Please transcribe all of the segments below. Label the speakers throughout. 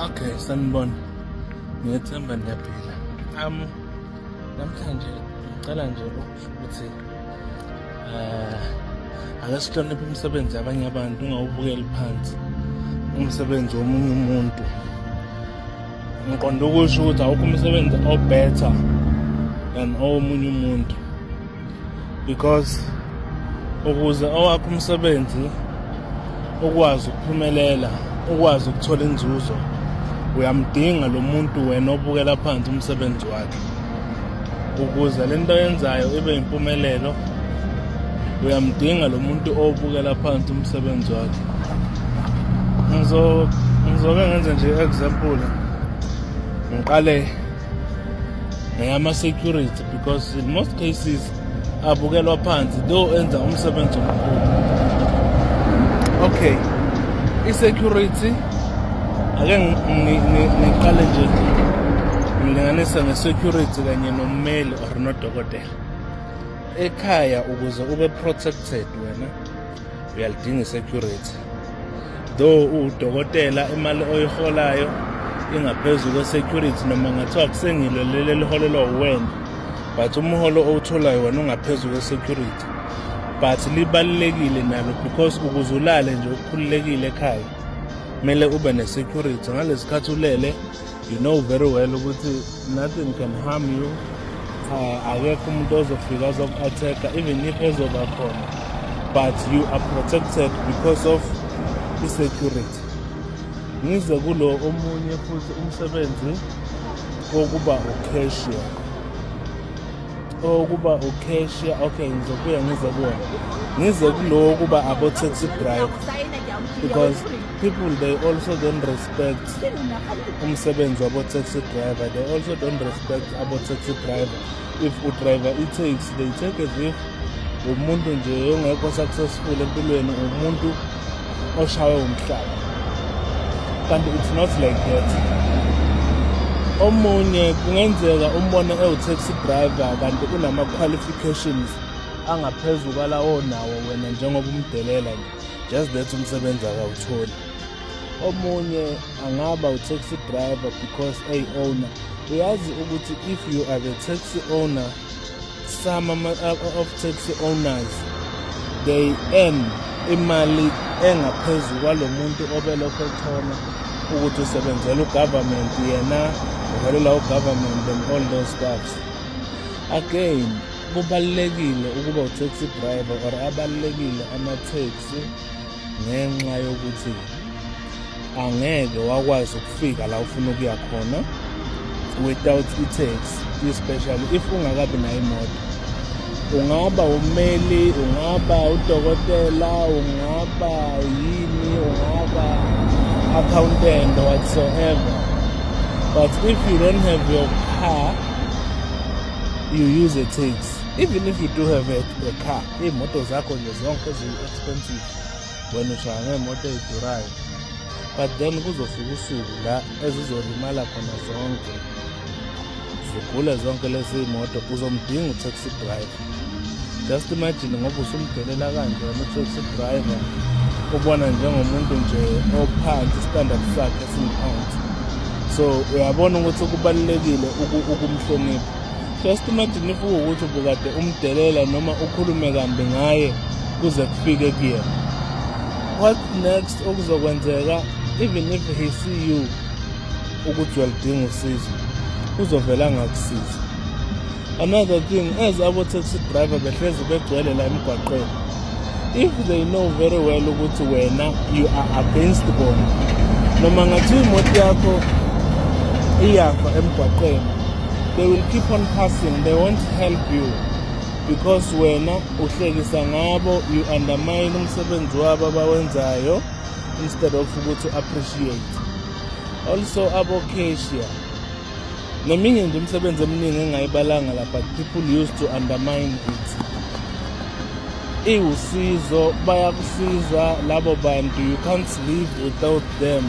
Speaker 1: Okay, sanibona. Ngiyethemba niyaphila. Namhlanje ngicela nje ukuthi ake sihloniphe imisebenzi yabanye abantu, ungawubukeli phansi umsebenzi womunye umuntu. Ngiqonda ukusho ukuthi awukho umsebenzi o-better than owomunye umuntu, because ukuze owakho umsebenzi ukwazi ukuphumelela, ukwazi ukuthola inzuzo, uyamdinga lo muntu wena obukela phansi umsebenzi wakhe. Ukuze lento yenzayo ibe impumelelo, uyamdinga lo muntu obukela phansi umsebenzi wakhe. Ngizoke ngenze nje example, ngiqale ngeyama-security, because in most cases abukelwa phansi though enza umsebenzi omkhulu. Okay, i-security ake ngiqale nje ngilinganisa nge-security kanye nommeli or nodokotela. Ekhaya ukuze ube protected wena uyalidinga i-security, though udokotela imali oyiholayo ingaphezu kwe-security, noma ngathiwa kusengilo leli liholelwa uwena, but umholo owutholayo wena ungaphezulu kwe-security. But libalulekile nalo, because ukuze ulale nje ukhululekile ekhaya kumele ube ne-security. Ngalesi khathi ulele, you know very well ukuthi nothing can harm you. Akekho umuntu ozofika azoku-attack-a even if ezoba khona, but you are protected because of i-security. Ngize kulo omunye futhi umsebenzi wokuba u-cashier. Okay, ngizobuya ngize kuwona. Ngize kulo wokuba abo-taxi driver, because people, they also don't respect umsebenzi wabo-taxi driver. They also don't respect abo-taxi driver. If u-driver i-taxi, they take as if umuntu nje ongekho successful empilweni, umuntu oshawe umhlaba. Kanti it's not like that. Omunye kungenzeka umbone ewu-taxi driver kanti unama-qualifications angaphezulu kwalawo nawo wena njengoba umdelela nje, just that umsebenzi akawutholi. Omunye angaba u-taxi driver because owner. Uyazi ukuthi if you are the taxi owner, some of taxi owners, they earn imali engaphezulu kwalo muntu obelokho echona ukuthi usebenzela u-government, yena uholela u-government and all those stuffs. Again, kubalulekile ukuba u-taxi driver or abalulekile ama-taxi ngenxa yokuthi angeke wakwazi ukufika la ufuna ukuya khona without i-taxi, especially if ungakabi nayo imoto. Ungaba ummeli, ungaba udokotela, ungaba yini, ungaba accountant or whatsoever. But if you don't have your car, you use a taxi. Even if you do have a car, imoto zakho nje zonke zi-expensive wena ushaya ngemoto eyidurayo. But then kuzofika usuku la ezizolimala khona zonke, zigule zonke lezi imoto, uzomdinga u-taxi driver. Just imagine ngoba usumdelela kanje wena u-taxi driver, ubona njengomuntu nje ophansi, standard sakhe siphansi. So uyabona ukuthi kubalulekile ukumhlonipha. Just imagine if ukuthi ubukade umdelela noma ukhulume kambi ngaye kuze kufike kuyena. What next okuzokwenzeka? Even if he see you ukuthi uyalidinga usizo, uzovela ngakusiza. Another thing, as abo-taxi driver behlezi begcwele la emgwaqweni, if they know very well ukuthi wena you are against bona, noma ngathi imoto yakho iyafa emgwaqweni, they will keep on passing, they won't help you, because wena uhlekisa ngabo, you undermine umsebenzi wabo abawenzayo instead of ukuthi appreciate. Also abo-cashier, neminye nje imisebenzi eminingi engayibalanga la, but people used to undermine it. Iwusizo, bayakusiza labo bantu, you can't live without them.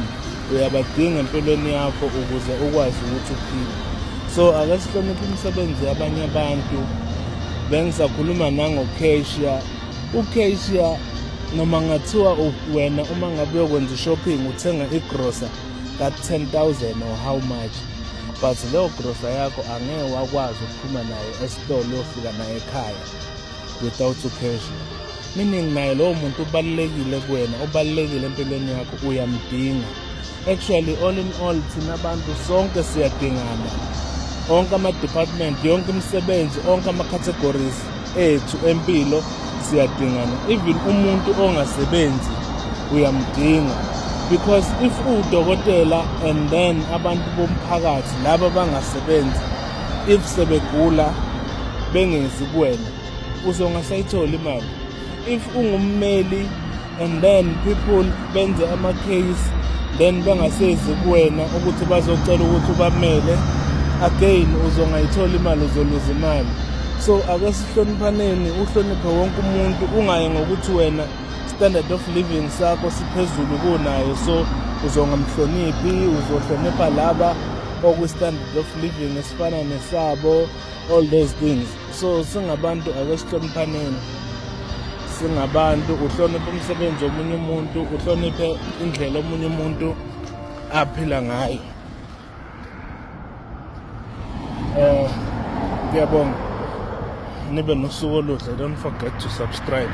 Speaker 1: Uyabadinga empilweni yakho ukuze ukwazi ukuthi uphile. So ake sihloniphe imisebenzi yabanye abantu. Bengisakhuluma nango-cashier. U-cashier noma ngathiwa wena uma ngabe uyokwenza shopping uthenga igrosa, ka-10,000 or how much, but leyo grosa yakho angeke wakwazi ukuphuma nayo esitolo uyofika nayo ekhaya without cash. Meaning naye lowo muntu ubalulekile kuwena, ubalulekile empilweni yakho, uyamdinga. Actually all in all thina abantu sonke siyadingana, onke ama-department, yonke imisebenzi, onke ama-categories ethu empilo siyadingana. Even umuntu ongasebenzi uyamdinga, because if udokotela and then abantu bomphakathi laba bangasebenzi, if sebegula bengezi kuwena, uzongasayithola imali. If ungummeli and then people benze ama-case then bengasezi kuwena ukuthi bazocela ukuthi ubamele, again uzongayithola imali, uzoluza imali. So ake sihloniphaneni, uhloniphe wonke umuntu, ungaye ngokuthi wena standard of living sakho siphezulu kunayo, so uzongamhloniphi, uzohlonipha laba okwi-standard of living esifana nesabo, all those things. So singabantu ake sihloniphaneni, singabantu, uhloniphe umsebenzi womunye umuntu, uhloniphe indlela omunye umuntu aphila ngayo. Ngiyabonga, nibe nosuku oluhle. Don't forget to subscribe.